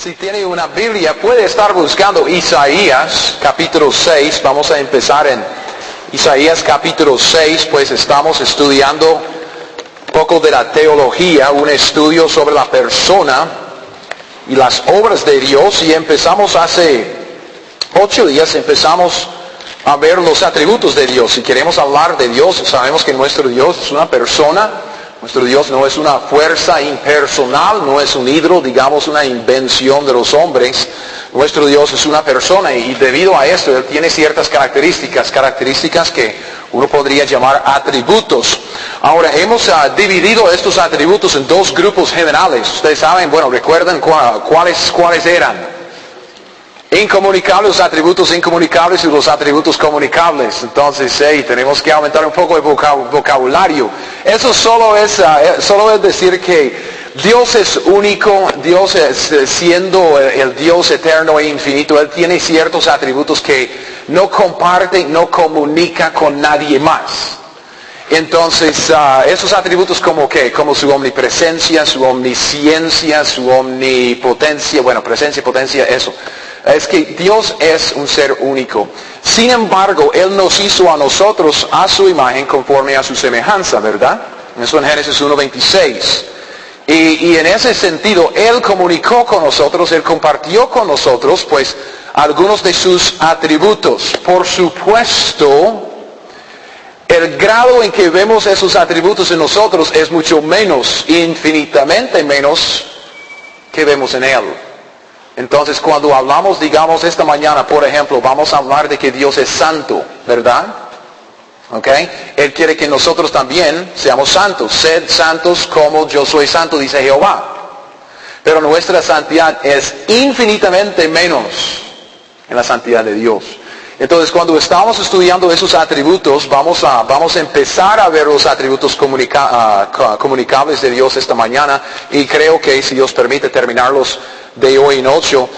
Si tiene una Biblia, puede estar buscando Isaías capítulo 6. Vamos a empezar en Isaías capítulo 6, pues estamos estudiando un poco de la teología, un estudio sobre la persona y las obras de Dios. Y empezamos hace 8 días, empezamos a ver los atributos de Dios. Si queremos hablar de Dios, sabemos que nuestro Dios es una persona. Nuestro Dios no es una fuerza impersonal, no es un hidro, digamos, una invención de los hombres. Nuestro Dios es una persona y debido a esto Él tiene ciertas características que uno podría llamar atributos. Ahora, hemos dividido estos atributos en dos grupos generales. Ustedes saben, recuerdan cuáles eran. Incomunicables, los atributos incomunicables y los atributos comunicables. Entonces, tenemos que aumentar un poco el vocabulario. Eso solo es decir que Dios es único, Dios siendo el Dios eterno e infinito, Él tiene ciertos atributos que no comparte, no comunica con nadie más. Entonces, esos atributos como su omnipresencia, su omnisciencia, su omnipotencia, presencia, potencia, eso. Es que Dios es un ser único. Sin embargo, Él nos hizo a nosotros a su imagen conforme a su semejanza, ¿verdad? Eso en Génesis 1:26. Y en ese sentido, Él comunicó con nosotros, Él compartió con nosotros, pues, algunos de sus atributos. Por supuesto, el grado en que vemos esos atributos en nosotros es mucho menos, infinitamente menos, que vemos en Él. Entonces, cuando hablamos, digamos, esta mañana, por ejemplo, vamos a hablar de que Dios es santo, ¿verdad? ¿Ok? Él quiere que nosotros también seamos santos. Sed santos como yo soy santo, dice Jehová. Pero nuestra santidad es infinitamente menos en la santidad de Dios. Entonces, cuando estamos estudiando esos atributos, vamos a empezar a ver los atributos comunicables de Dios esta mañana. Y creo que, si Dios permite, terminarlos de hoy en 8,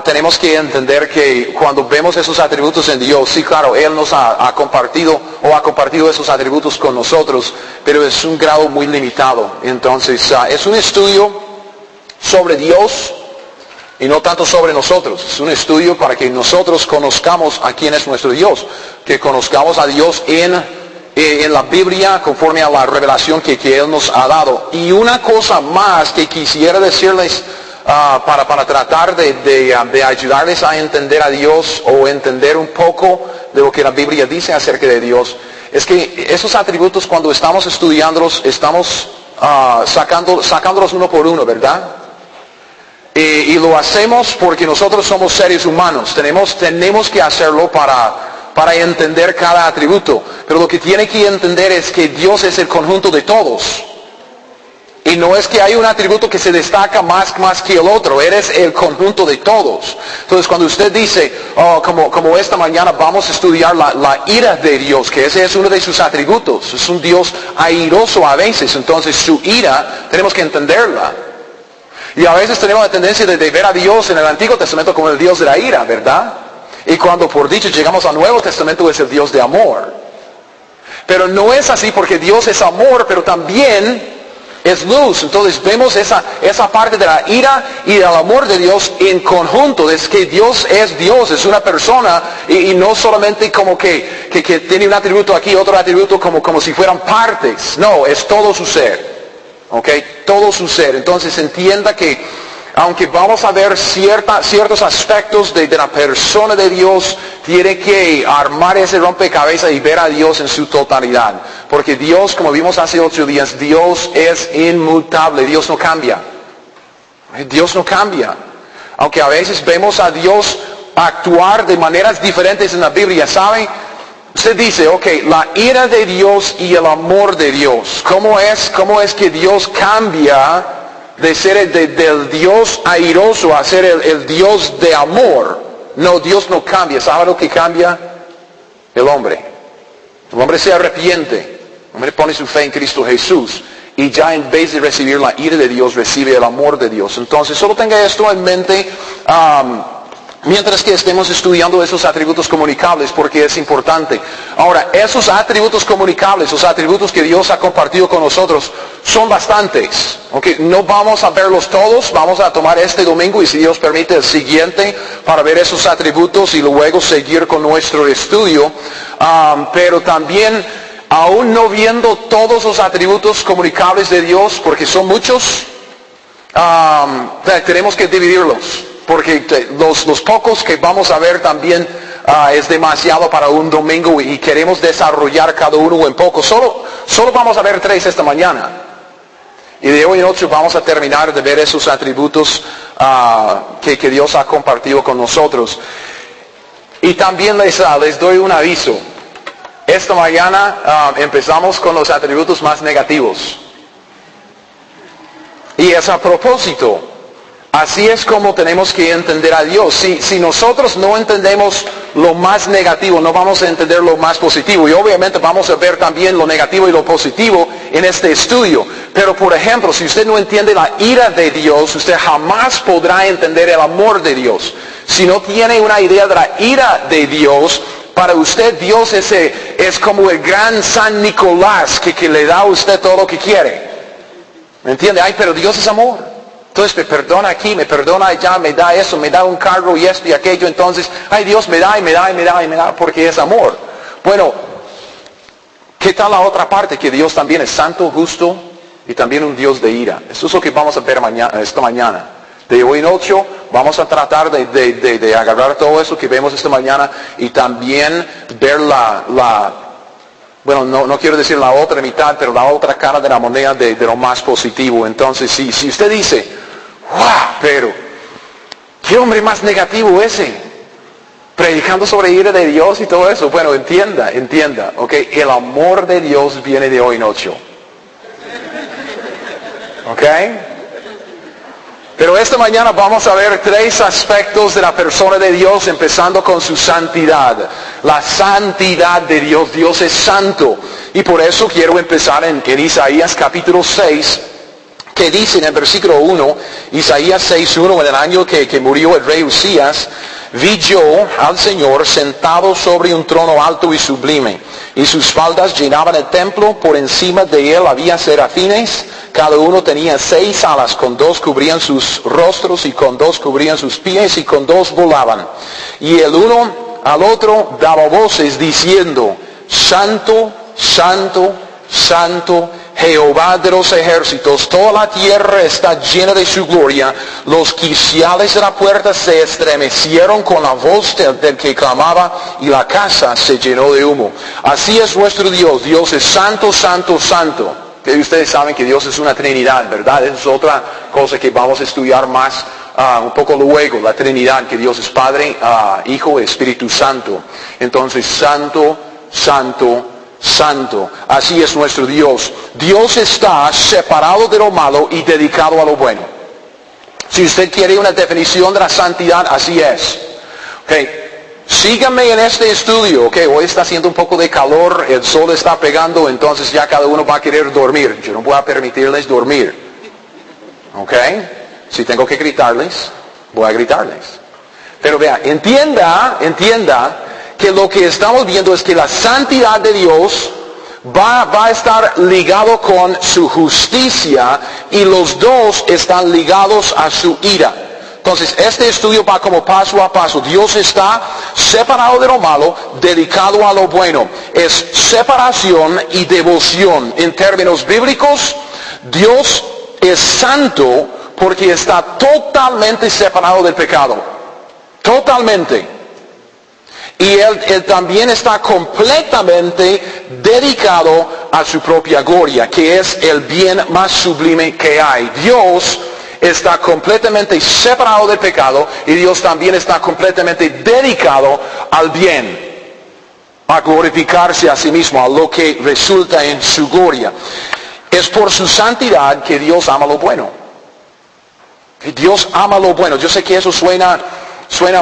tenemos que entender que cuando vemos esos atributos en Dios, sí, claro, Él nos ha compartido esos atributos con nosotros, pero es un grado muy limitado. Entonces, es un estudio sobre Dios y no tanto sobre nosotros. Es un estudio para que nosotros conozcamos a quién es nuestro Dios, que conozcamos a Dios en la Biblia conforme a la revelación que Él nos ha dado. Y una cosa más que quisiera decirles para tratar de ayudarles a entender a Dios o entender un poco de lo que la Biblia dice acerca de Dios, es que esos atributos, cuando estamos estudiándolos, estamos sacándolos uno por uno, ¿verdad? Y lo hacemos porque nosotros somos seres humanos. Tenemos que hacerlo para entender cada atributo. Pero lo que tiene que entender es que Dios es el conjunto de todos. Y no es que hay un atributo que se destaca más que el otro. Eres el conjunto de todos. Entonces, cuando usted dice, como esta mañana vamos a estudiar la ira de Dios, que ese es uno de sus atributos. Es un Dios airoso a veces. Entonces, su ira, tenemos que entenderla. Y a veces tenemos la tendencia de ver a Dios en el Antiguo Testamento como el Dios de la ira, ¿verdad? Y cuando por dicho llegamos al Nuevo Testamento es el Dios de amor. Pero no es así, porque Dios es amor, pero también es luz. Entonces vemos esa parte de la ira y del amor de Dios en conjunto. Es que Dios, es una persona y no solamente como que tiene un atributo aquí, otro atributo como si fueran partes. No, es todo su ser. ¿Ok? Todo su ser. Entonces entienda que aunque vamos a ver ciertos aspectos de la persona de Dios, tiene que armar ese rompecabezas y ver a Dios en su totalidad. Porque Dios, como vimos hace 8 días, Dios es inmutable, Dios no cambia. Dios no cambia. Aunque a veces vemos a Dios actuar de maneras diferentes en la Biblia, ¿saben? Usted dice, la ira de Dios y el amor de Dios. ¿Cómo es que Dios cambia de ser del Dios airoso a ser el Dios de amor? No, Dios no cambia. ¿Sabe lo que cambia? El hombre. El hombre se arrepiente. El hombre pone su fe en Cristo Jesús. Y ya en vez de recibir la ira de Dios, recibe el amor de Dios. Entonces, solo tenga esto en mente. Mientras que estemos estudiando esos atributos comunicables, porque es importante. Ahora, esos atributos comunicables, los atributos que Dios ha compartido con nosotros, son bastantes. ¿Okay? No vamos a verlos todos, vamos a tomar este domingo y si Dios permite el siguiente para ver esos atributos y luego seguir con nuestro estudio. Pero también, aún no viendo todos los atributos comunicables de Dios, porque son muchos, tenemos que dividirlos. Porque los pocos que vamos a ver también es demasiado para un domingo y queremos desarrollar cada uno en poco. Solo vamos a ver 3 esta mañana. Y de hoy en 8 vamos a terminar de ver esos atributos que Dios ha compartido con nosotros. Y también les doy un aviso. Esta mañana empezamos con los atributos más negativos. Y es a propósito. Así es como tenemos que entender a Dios. Si nosotros no entendemos lo más negativo, no vamos a entender lo más positivo. Y obviamente vamos a ver también lo negativo y lo positivo en este estudio. Pero por ejemplo, si usted no entiende la ira de Dios, usted jamás podrá entender el amor de Dios. Si no tiene una idea de la ira de Dios, para usted Dios es como el gran San Nicolás que le da a usted todo lo que quiere. ¿Me entiende? Ay, pero Dios es amor. Entonces me perdona aquí, me perdona allá, me da eso, me da un cargo y esto y aquello. Entonces, ay, Dios me da y me da y me da y me da porque es amor. Bueno, ¿qué tal la otra parte? Que Dios también es santo, justo y también un Dios de ira. Eso es lo que vamos a ver esta mañana. De hoy en 8 vamos a tratar de agarrar todo eso que vemos esta mañana y también ver bueno, no quiero decir la otra mitad, pero la otra cara de la moneda de lo más positivo. Entonces, si usted dice, ¡wow! Pero, ¿qué hombre más negativo ese? Predicando sobre ira de Dios y todo eso. Bueno, entienda, ¿ok? El amor de Dios viene de hoy en 8. ¿Ok? Pero esta mañana vamos a ver 3 aspectos de la persona de Dios, empezando con su santidad. La santidad de Dios. Dios es santo. Y por eso quiero empezar en Isaías capítulo 6, que dice en el versículo 1, Isaías 6:1, en el año que murió el rey Usías, vi yo al Señor sentado sobre un trono alto y sublime, y sus faldas llenaban el templo, por encima de él había serafines, cada uno tenía 6 alas, con 2 cubrían sus rostros, y con 2 cubrían sus pies, y con 2 volaban. Y el uno al otro daba voces diciendo, Santo, Santo, Santo, Jehová de los ejércitos, toda la tierra está llena de su gloria. Los quiciales de la puerta se estremecieron con la voz del que clamaba, y la casa se llenó de humo. Así es nuestro Dios. Dios es santo, santo, santo. Que ustedes saben que Dios es una Trinidad, ¿verdad? Esa es otra cosa que vamos a estudiar más un poco luego, la Trinidad, que Dios es Padre, Hijo y Espíritu Santo. Entonces, santo, santo, santo. Así es nuestro Dios. Dios está separado de lo malo y dedicado a lo bueno. Si usted quiere una definición de la santidad, así es. Okay. Síganme en este estudio. Okay. Hoy está haciendo un poco de calor, el sol está pegando, entonces ya cada uno va a querer dormir. Yo no voy a permitirles dormir. Okay. Si tengo que gritarles, voy a gritarles. Pero vea, entienda que lo que estamos viendo es que la santidad de Dios va a estar ligado con su justicia, y los dos están ligados a su ira. Entonces, este estudio va como paso a paso. Dios está separado de lo malo, dedicado a lo bueno. Es separación y devoción. En términos bíblicos, Dios es santo porque está totalmente separado del pecado. Totalmente. Y él también está completamente dedicado a su propia gloria, que es el bien más sublime que hay. Dios está completamente separado del pecado, y Dios también está completamente dedicado al bien, a glorificarse a sí mismo, a lo que resulta en su gloria. Es por su santidad que Dios ama lo bueno. Dios ama lo bueno. Yo sé que eso suena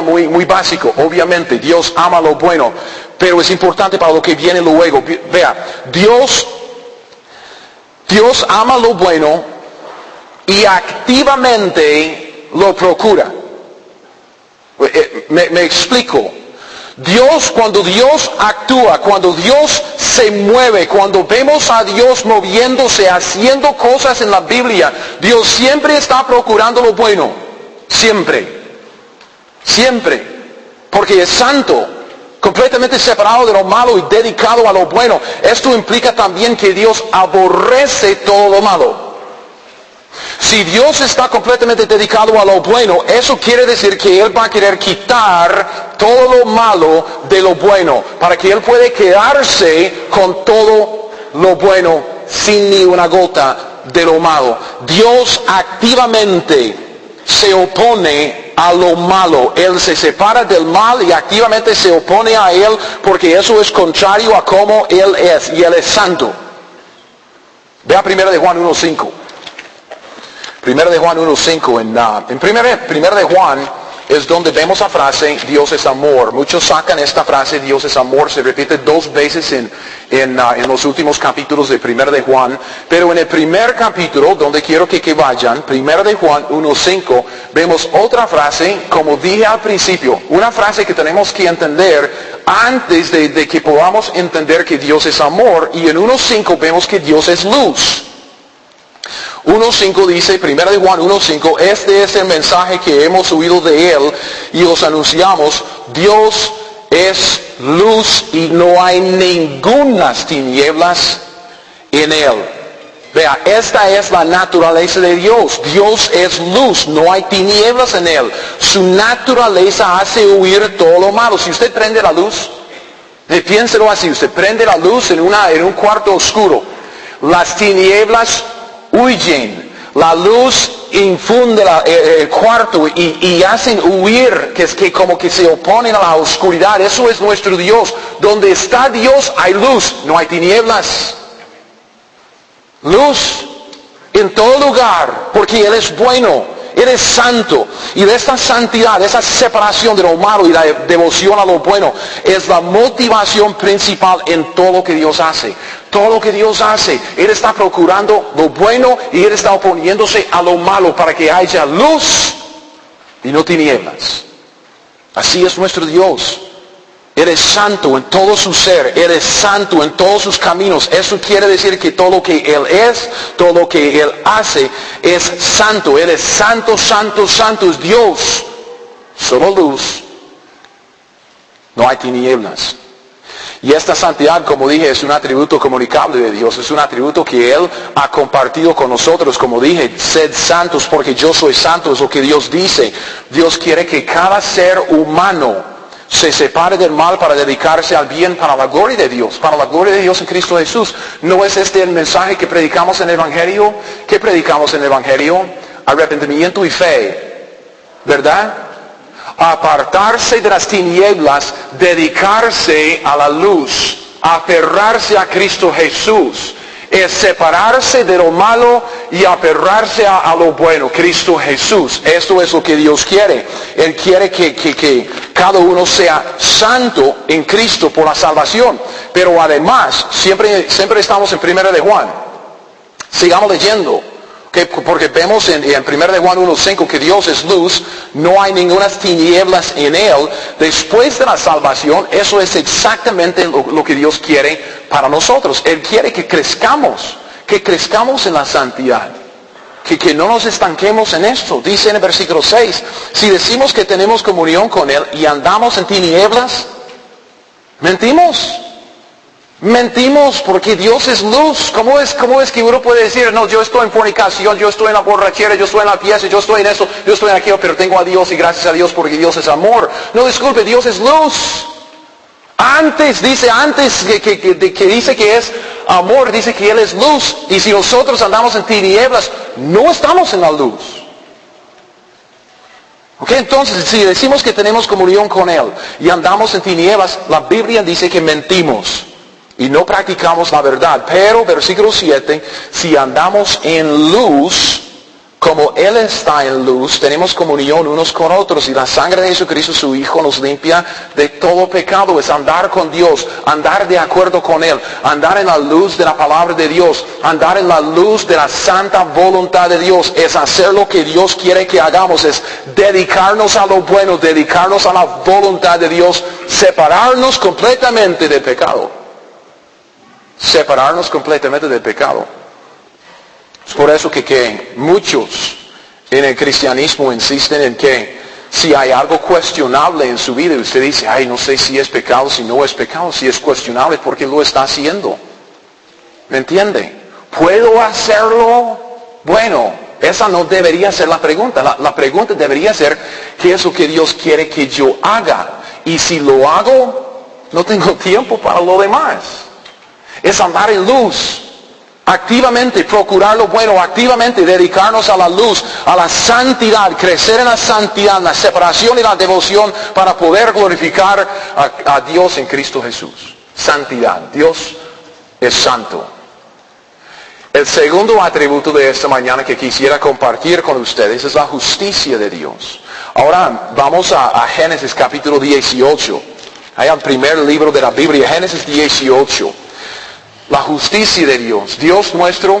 muy básico. Obviamente Dios ama lo bueno, pero es importante para lo que viene luego. Vea, Dios ama lo bueno y activamente lo procura. Me explico. Cuando Dios actúa, cuando Dios se mueve, cuando vemos a Dios moviéndose, haciendo cosas en la Biblia, Dios siempre está procurando lo bueno. Siempre. Siempre. Porque es santo, completamente separado de lo malo y dedicado a lo bueno. Esto implica también que Dios aborrece todo lo malo. Si Dios está completamente dedicado a lo bueno, eso quiere decir que Él va a querer quitar todo lo malo de lo bueno, para que Él pueda quedarse con todo lo bueno, sin ni una gota de lo malo. Dios activamente se opone a lo malo. Él se separa del mal y activamente se opone a Él, porque eso es contrario a cómo Él es, y Él es santo. Vea 1 de Juan 1:5. 1 de Juan 1:5. En 1 de Juan es donde vemos la frase Dios es amor. Muchos sacan esta frase Dios es amor, se repite 2 veces en los últimos capítulos de 1 de Juan. Pero en el primer capítulo, donde quiero que vayan, 1 de Juan 1:5, vemos otra frase, como dije al principio, una frase que tenemos que entender antes de que podamos entender que Dios es amor. Y en 1:5 vemos que Dios es luz. 1:5 dice, 1 de Juan 1:5, este es el mensaje que hemos oído de Él y os anunciamos: Dios es luz y no hay ningunas tinieblas en Él. Vea, esta es la naturaleza de Dios. Dios es luz, no hay tinieblas en Él. Su naturaleza hace huir todo lo malo. Si usted prende la luz, piénselo así, usted prende la luz en un cuarto oscuro, las tinieblas huyen, la luz infunde el cuarto y hacen huir, que es que como que se oponen a la oscuridad. Eso es nuestro Dios. Donde está Dios hay luz, no hay tinieblas. Luz en todo lugar, porque Él es bueno, Él es santo. Y de esta santidad, esa separación de lo malo y la devoción a lo bueno, es la motivación principal en todo lo que Dios hace. Todo lo que Dios hace, Él está procurando lo bueno y Él está oponiéndose a lo malo para que haya luz y no tinieblas. Así es nuestro Dios. Él es santo en todo su ser, Él es santo en todos sus caminos. Eso quiere decir que todo lo que Él es, todo lo que Él hace es santo. Él es santo, santo, santo, es Dios. Solo luz, no hay tinieblas. Y esta santidad, como dije, es un atributo comunicable de Dios. Es un atributo que Él ha compartido con nosotros. Como dije, sed santos porque yo soy santo, es lo que Dios dice. Dios quiere que cada ser humano se separe del mal para dedicarse al bien, para la gloria de Dios, para la gloria de Dios en Cristo Jesús. ¿No es este el mensaje que predicamos en el Evangelio? ¿Qué predicamos en el Evangelio? Arrepentimiento y fe, ¿verdad? Apartarse de las tinieblas, dedicarse a la luz, aferrarse a Cristo Jesús. Es separarse de lo malo y aferrarse a lo bueno, Cristo Jesús. Esto es lo que Dios quiere. Él quiere que cada uno sea santo en Cristo por la salvación. Pero además, siempre estamos en 1 de Juan. Sigamos leyendo. Porque vemos en 1 de Juan 1:5 que Dios es luz, no hay ninguna tinieblas en Él. Después de la salvación, eso es exactamente lo que Dios quiere para nosotros. Él quiere que crezcamos en la santidad, que no nos estanquemos en esto. Dice en el versículo 6, si decimos que tenemos comunión con Él y andamos en tinieblas, mentimos. Mentimos porque Dios es luz. ¿Cómo es que uno puede decir, no, yo estoy en fornicación, yo estoy en la borrachera, yo estoy en la fiesta, yo estoy en eso, yo estoy en aquello, pero tengo a Dios y gracias a Dios porque Dios es amor? No, disculpe, Dios es luz. Antes que dice que es amor, dice que Él es luz. Y si nosotros andamos en tinieblas, no estamos en la luz. Ok, entonces si decimos que tenemos comunión con Él y andamos en tinieblas, la Biblia dice que mentimos y no practicamos la verdad. Pero, versículo 7, si andamos en luz, como Él está en luz, tenemos comunión unos con otros, y la sangre de Jesucristo, su Hijo, nos limpia de todo pecado. Es andar con Dios, andar de acuerdo con Él, andar en la luz de la palabra de Dios, andar en la luz de la santa voluntad de Dios. Es hacer lo que Dios quiere que hagamos, es dedicarnos a lo bueno, dedicarnos a la voluntad de Dios, separarnos completamente del pecado. Separarnos completamente del pecado. Es por eso que muchos en el cristianismo insisten en que si hay algo cuestionable en su vida, y usted dice, ay, no sé si es pecado, si no es pecado, si es cuestionable, ¿por qué lo está haciendo? ¿Me entiende? ¿Puedo hacerlo? Bueno, esa no debería ser la pregunta. La pregunta debería ser, ¿qué es lo que Dios quiere que yo haga? Y si lo hago, no tengo tiempo para lo demás. Es andar en luz. Activamente procurar lo bueno, activamente dedicarnos a la luz, a la santidad, crecer en la santidad, la separación y la devoción para poder glorificar a Dios en Cristo Jesús. Santidad. Dios es santo. El segundo atributo de esta mañana que quisiera compartir con ustedes es la justicia de Dios. Ahora vamos a Génesis capítulo 18. Hay el primer libro de la Biblia, Génesis 18. La justicia de Dios. Dios nuestro,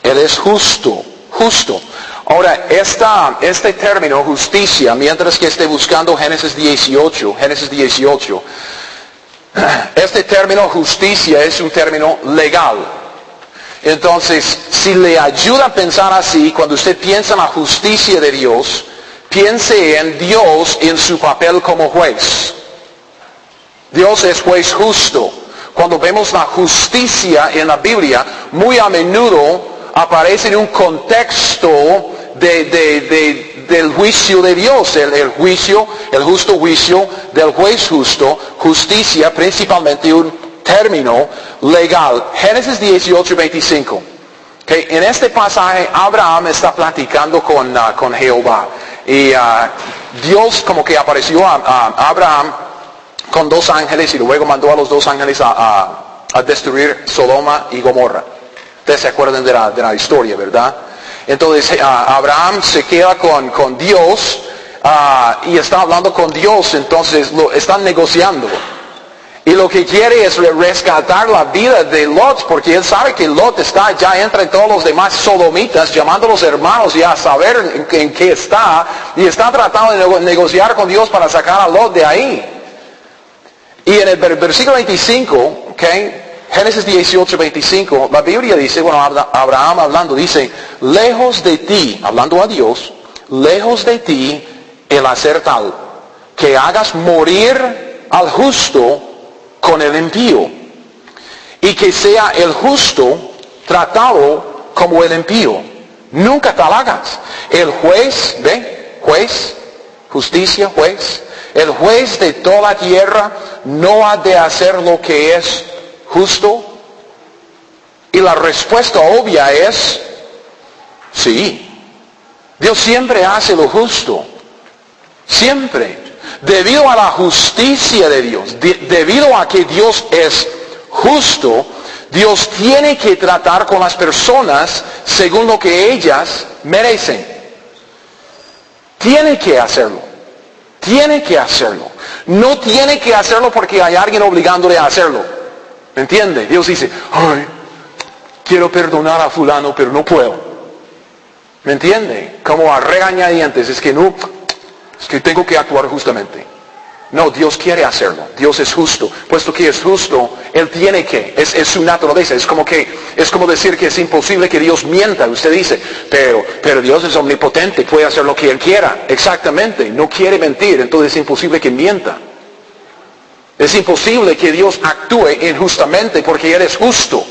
Él es justo. Justo. Ahora, este término justicia, mientras que esté buscando Génesis 18, este término justicia es un término legal. Entonces, si le ayuda a pensar así, cuando usted piensa en la justicia de Dios, piense en Dios en su papel como juez. Dios es juez justo. Cuando vemos la justicia en la Biblia, muy a menudo aparece en un contexto del juicio de Dios, el justo juicio del juez justo, justicia principalmente un término legal. Génesis 18, 25. Okay, en este pasaje Abraham está platicando con Jehová. Y Dios como que apareció a Abraham con dos ángeles y luego mandó a los dos ángeles a destruir Sodoma y Gomorra. Ustedes se acuerdan de la historia, ¿verdad? Entonces Abraham se queda con Dios y está hablando con Dios, entonces están negociando. Y lo que quiere es rescatar la vida de Lot, porque él sabe que Lot está ya entre todos los demás sodomitas, llamando a los hermanos y a saber en qué está, y está tratando de negociar con Dios para sacar a Lot de ahí. Y en el versículo 25, okay, Génesis 18, 25, la Biblia dice, bueno, Abraham hablando, dice, lejos de ti, hablando a Dios, lejos de ti el hacer tal, que hagas morir al justo con el impío, y que sea el justo tratado como el impío. Nunca tal hagas. El juez, ¿ve? Juez, justicia, juez. El juez de toda la tierra no ha de hacer lo que es justo. Y la respuesta obvia es, sí. Dios siempre hace lo justo. Siempre. Debido a la justicia de Dios, debido a que Dios es justo, Dios tiene que tratar con las personas según lo que ellas merecen. Tiene que hacerlo. Tiene que hacerlo. No tiene que hacerlo porque hay alguien obligándole a hacerlo. ¿Me entiende? Dios dice, ay, quiero perdonar a fulano, pero no puedo. ¿Me entiende? Como a regañadientes, es que tengo que actuar justamente. No, Dios quiere hacerlo. Dios es justo. Puesto que es justo, Él tiene que. Es su naturaleza. Es como decir que es imposible que Dios mienta. Usted dice, pero Dios es omnipotente, puede hacer lo que Él quiera. Exactamente. No quiere mentir, entonces es imposible que mienta. Es imposible que Dios actúe injustamente porque Él es justo.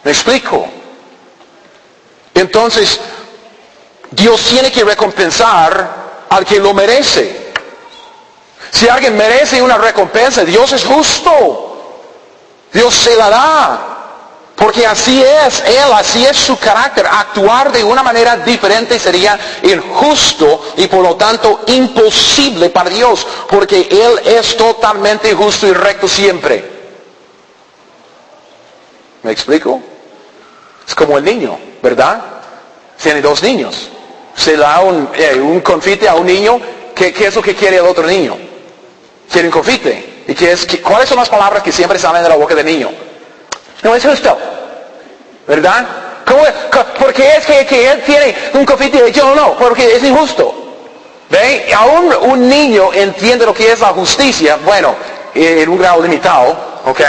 ¿Me explico? Entonces, Dios tiene que recompensar al que lo merece. Si alguien merece una recompensa, Dios es justo. Dios se la da. Porque así es Él, así es su carácter. Actuar de una manera diferente sería injusto y por lo tanto imposible para Dios. Porque Él es totalmente justo y recto siempre. ¿Me explico? Es como el niño, ¿verdad? tiene 2 niños. Se le da un confite a un niño, ¿qué es lo que quiere el otro niño? Quiere un confite. ¿Y cuáles son las palabras que siempre salen de la boca del niño? No es justo, ¿verdad? Porque es que él tiene un confite y yo no, porque es injusto. ¿Ve? Aún un niño entiende lo que es la justicia, bueno, en un grado limitado, ¿ok?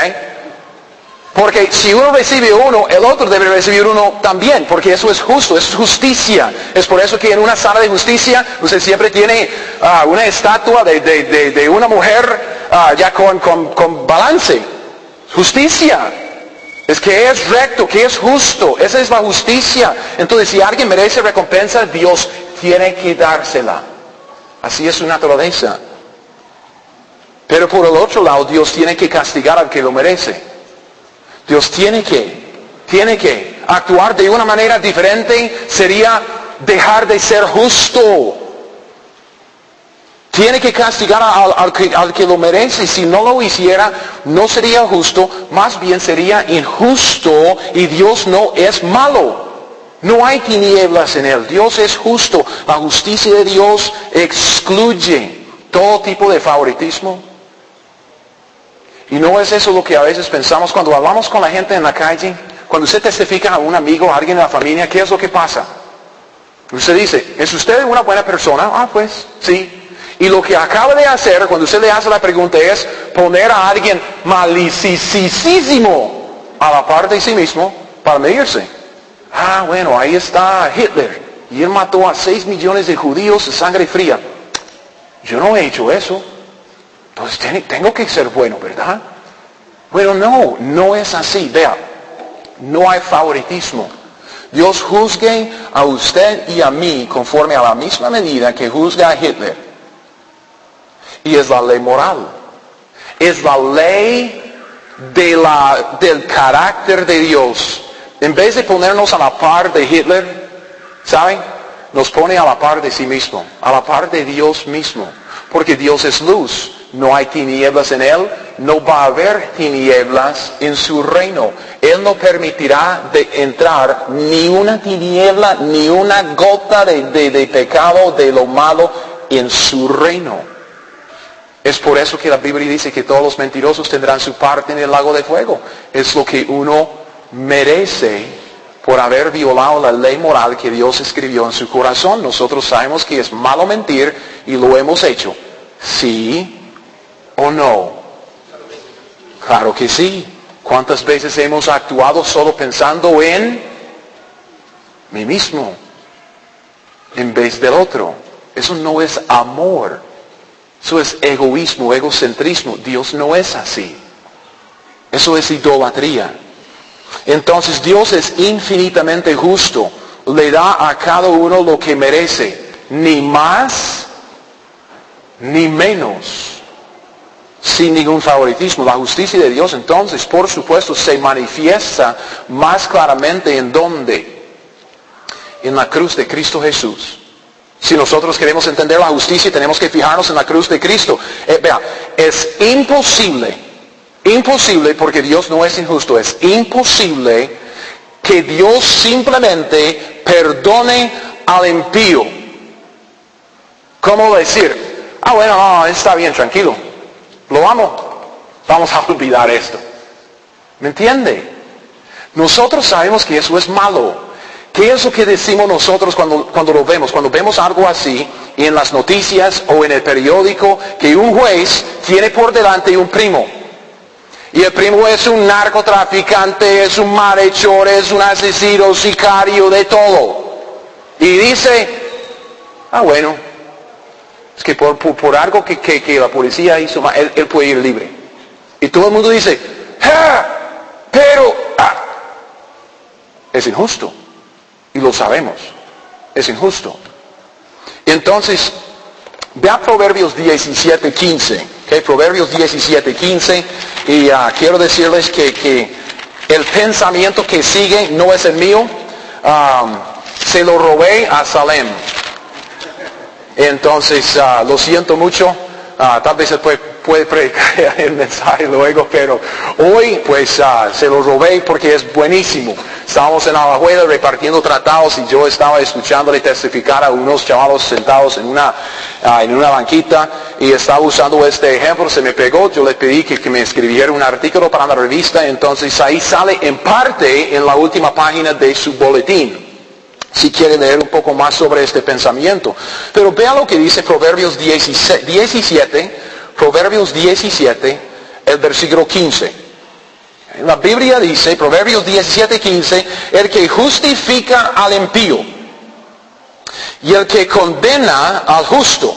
Porque si uno recibe uno, el otro debe recibir uno también, porque eso es justo, es justicia. Es por eso que en una sala de justicia usted siempre tiene una estatua de una mujer ya con balance. Justicia. Es que es recto, que es justo. Esa es la justicia. Entonces, si alguien merece recompensa, Dios tiene que dársela. Así es su naturaleza. Pero por el otro lado, Dios tiene que castigar al que lo merece. Dios tiene que actuar de una manera diferente, sería dejar de ser justo. Tiene que castigar al que lo merece. Si no lo hiciera, no sería justo, más bien sería injusto, y Dios no es malo. No hay tinieblas en Él. Dios es justo. La justicia de Dios excluye todo tipo de favoritismo. Y no es eso lo que a veces pensamos cuando hablamos con la gente en la calle. Cuando usted testifica a un amigo, a alguien de la familia, ¿qué es lo que pasa? Usted dice, ¿es usted una buena persona? Ah, pues, sí. Y lo que acaba de hacer, cuando usted le hace la pregunta, es poner a alguien malicísimo a la par de sí mismo para medirse. Ah, bueno, ahí está Hitler. Y él mató a 6 millones de judíos de sangre fría. Yo no he hecho eso. Entonces tengo que ser bueno, ¿verdad? Bueno, no es así. Vea, no hay favoritismo. Dios juzgue a usted y a mí conforme a la misma medida que juzga a Hitler. Y es la ley moral. Es la ley del carácter de Dios. En vez de ponernos a la par de Hitler, ¿saben? Nos pone a la par de sí mismo, a la par de Dios mismo. Porque Dios es luz. No hay tinieblas en Él, no va a haber tinieblas en su reino. Él no permitirá de entrar ni una tiniebla, ni una gota de pecado, de lo malo en su reino. Es por eso que la Biblia dice que todos los mentirosos tendrán su parte en el lago de fuego. Es lo que uno merece por haber violado la ley moral que Dios escribió en su corazón. Nosotros sabemos que es malo mentir y lo hemos hecho. Sí o no. Claro que sí. ¿Cuántas veces hemos actuado solo pensando en mí mismo en vez del otro? Eso no es amor. Eso es egoísmo, egocentrismo. Dios no es así. Eso es idolatría. Entonces Dios es infinitamente justo. Le da a cada uno lo que merece. Ni más, ni menos. Sin ningún favoritismo. La justicia de Dios entonces, por supuesto, se manifiesta más claramente en ¿dónde? En la cruz de Cristo Jesús. Si nosotros queremos entender la justicia, tenemos que fijarnos en la cruz de Cristo. Vea, es imposible porque Dios no es injusto, es imposible que Dios simplemente perdone al impío. ¿Cómo decir? Ah, bueno, no, está bien, tranquilo. Lo amo. Vamos a olvidar esto. ¿Me entiende? Nosotros sabemos que eso es malo. ¿Qué es lo que decimos nosotros cuando lo vemos? Cuando vemos algo así en las noticias o en el periódico, que un juez tiene por delante un primo. Y el primo es un narcotraficante, es un malhechor, es un asesino, sicario, de todo. Y dice, ah, bueno, es que por algo que la policía hizo mal, él puede ir libre. Y todo el mundo dice, pero es injusto. Y lo sabemos. Es injusto. Entonces, ve a Proverbios 17:15. ¿Okay? Proverbios 17:15. Y quiero decirles que el pensamiento que sigue no es el mío. Se lo robé a Salem. Entonces, lo siento mucho. Tal vez se puede predicar el mensaje luego, pero hoy pues se lo robé porque es buenísimo. estábamos en Alajuela repartiendo tratados y yo estaba escuchándole testificar a unos chavalos sentados en una banquita y estaba usando este ejemplo, se me pegó, yo le pedí que me escribiera un artículo para la revista, entonces ahí sale en parte en la última página de su boletín, si quiere leer un poco más sobre este pensamiento. Pero vea lo que dice Proverbios 17, el versículo 15. La Biblia dice, Proverbios 17:15, el que justifica al impío y el que condena al justo,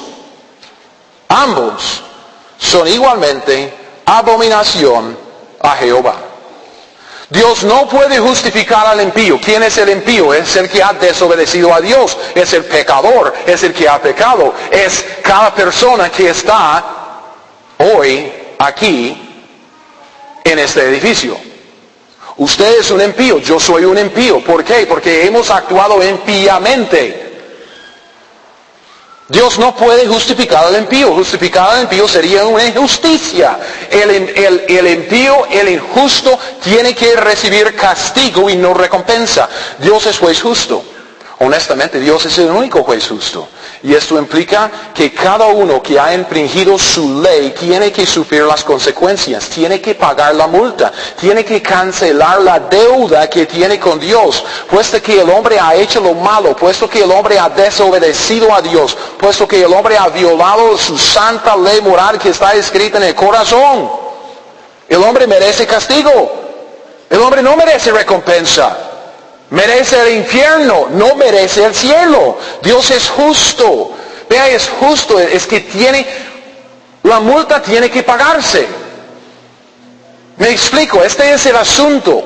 ambos son igualmente abominación a Jehová. Dios no puede justificar al impío. ¿Quién es el impío? Es el que ha desobedecido a Dios. Es el pecador. Es el que ha pecado. Es cada persona que está hoy aquí en este edificio. Usted es un impío. Yo soy un impío. ¿Por qué? Porque hemos actuado impíamente. Dios no puede justificar al impío. Justificar al impío sería una injusticia. El impío, el injusto, tiene que recibir castigo y no recompensa. Dios es juez justo. Honestamente, Dios es el único juez justo. Y esto implica que cada uno que ha infringido su ley tiene que sufrir las consecuencias, tiene que pagar la multa, tiene que cancelar la deuda que tiene con Dios, puesto que el hombre ha hecho lo malo, puesto que el hombre ha desobedecido a Dios, puesto que el hombre ha violado su santa ley moral que está escrita en el corazón. El hombre merece castigo. El hombre no merece recompensa. Merece el infierno, no merece el cielo. Dios es justo. Vea, es justo, es que la multa tiene que pagarse. Me explico, este es el asunto.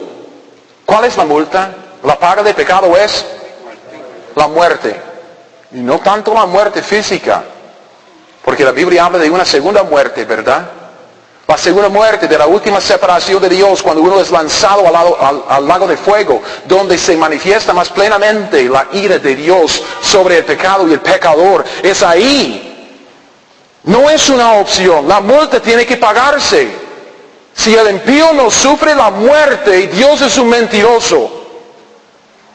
¿Cuál es la multa? La paga de pecado es la muerte. Y no tanto la muerte física, porque la Biblia habla de una segunda muerte, ¿verdad? La segunda muerte, de la última separación de Dios, cuando uno es lanzado al lago de fuego, donde se manifiesta más plenamente la ira de Dios sobre el pecado y el pecador. Es ahí. No es una opción. La multa tiene que pagarse. Si el impío no sufre la muerte, Dios es un mentiroso.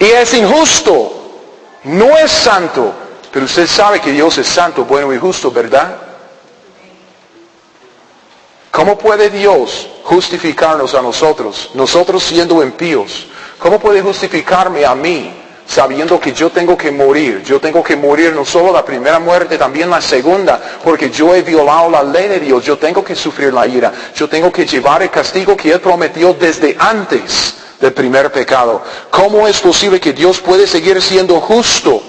Y es injusto. No es santo. Pero usted sabe que Dios es santo, bueno y justo, ¿verdad? ¿Cómo puede Dios justificarnos a nosotros siendo impíos? ¿Cómo puede justificarme a mí, sabiendo que yo tengo que morir? Yo tengo que morir no solo la primera muerte, también la segunda, porque yo he violado la ley de Dios. Yo tengo que sufrir la ira. Yo tengo que llevar el castigo que Él prometió desde antes del primer pecado. ¿Cómo es posible que Dios puede seguir siendo justo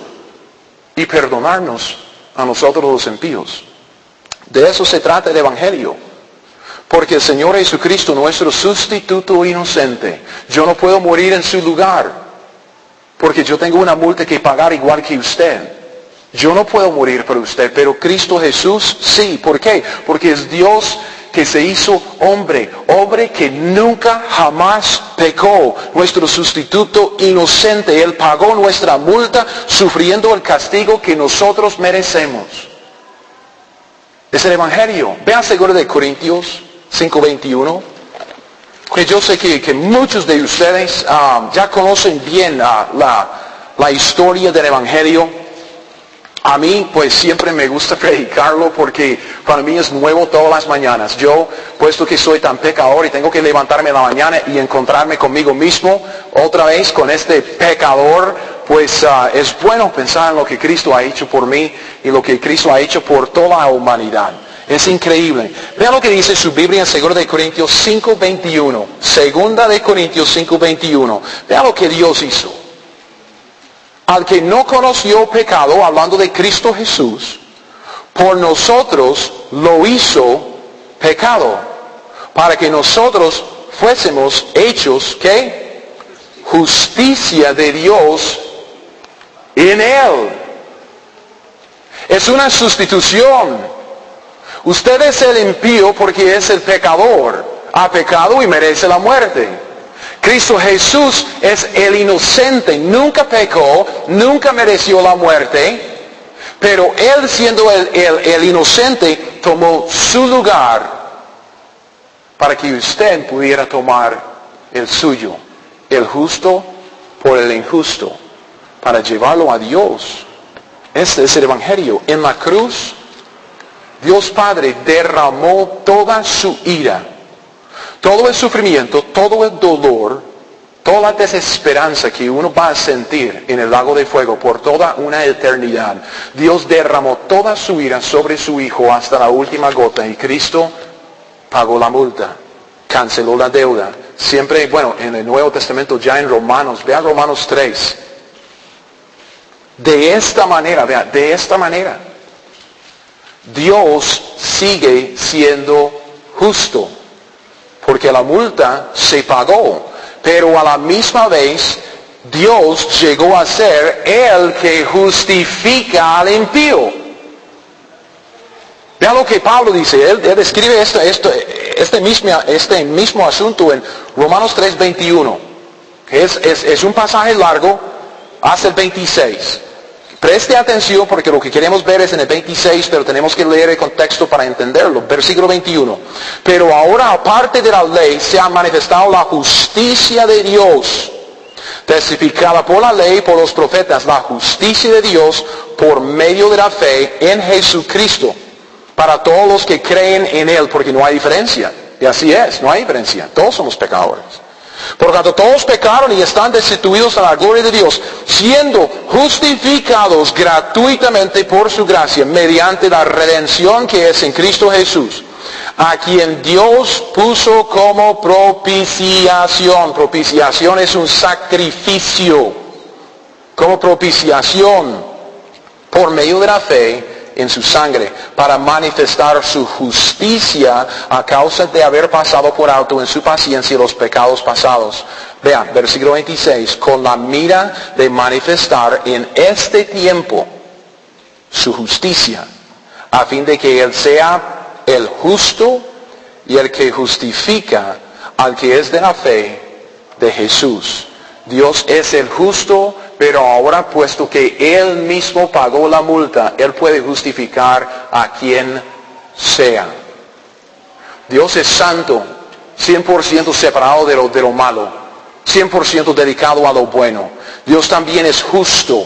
y perdonarnos a nosotros los impíos? De eso se trata el Evangelio. Porque el Señor Jesucristo, nuestro sustituto inocente, yo no puedo morir en su lugar, porque yo tengo una multa que pagar igual que usted. Yo no puedo morir por usted, pero Cristo Jesús sí. ¿Por qué? Porque es Dios que se hizo hombre que nunca jamás pecó, nuestro sustituto inocente. Él pagó nuestra multa sufriendo el castigo que nosotros merecemos. Es el Evangelio. Vean 2 Corintios 5:21, que yo sé que muchos de ustedes ya conocen bien la historia del Evangelio. A mí pues siempre me gusta predicarlo porque para mí es nuevo todas las mañanas. Yo, puesto que soy tan pecador y tengo que levantarme en la mañana y encontrarme conmigo mismo otra vez con este pecador, pues es bueno pensar en lo que Cristo ha hecho por mí y lo que Cristo ha hecho por toda la humanidad. Es increíble. Vean lo que dice su Biblia en 2 Corintios 5:21. 2 Corintios 5:21. Vean lo que Dios hizo. Al que no conoció pecado, hablando de Cristo Jesús, por nosotros lo hizo pecado, para que nosotros fuésemos hechos, ¿qué? Justicia de Dios en Él. Es una sustitución. Usted es el impío porque es el pecador. Ha pecado y merece la muerte. Cristo Jesús es el inocente. Nunca pecó, nunca mereció la muerte. Pero Él, siendo el inocente, tomó su lugar para que usted pudiera tomar el suyo. El justo por el injusto, para llevarlo a Dios. Este es el Evangelio. En la cruz, Dios Padre derramó toda su ira, todo el sufrimiento, todo el dolor, toda la desesperanza que uno va a sentir en el lago de fuego por toda una eternidad. Dios derramó toda su ira sobre su Hijo hasta la última gota y Cristo pagó la multa, canceló la deuda. Siempre, en el Nuevo Testamento, ya en Romanos, vean Romanos 3. De esta manera, Dios sigue siendo justo, porque la multa se pagó, pero a la misma vez Dios llegó a ser el que justifica al impío. Vean lo que Pablo dice, él describe este mismo asunto en Romanos 3:21, que es un pasaje largo hasta el 26. Preste atención porque lo que queremos ver es en el 26, pero tenemos que leer el contexto para entenderlo. Versículo 21. Pero ahora, aparte de la ley, se ha manifestado la justicia de Dios, testificada por la ley y por los profetas, la justicia de Dios por medio de la fe en Jesucristo, para todos los que creen en Él, porque no hay diferencia. Y así es, no hay diferencia. Todos somos pecadores. Por lo tanto, todos pecaron y están destituidos a la gloria de Dios, siendo justificados gratuitamente por su gracia, mediante la redención que es en Cristo Jesús, a quien Dios puso como propiciación. Propiciación es un sacrificio. Como propiciación, por medio de la fe en su sangre, para manifestar su justicia a causa de haber pasado por alto en su paciencia los pecados pasados. Vean, versículo 26, con la mira de manifestar en este tiempo su justicia, a fin de que Él sea el justo y el que justifica al que es de la fe de Jesús. Dios es el justo, pero ahora, puesto que Él mismo pagó la multa, Él puede justificar a quien sea. Dios es santo, 100% separado de lo malo, 100% dedicado a lo bueno. Dios también es justo,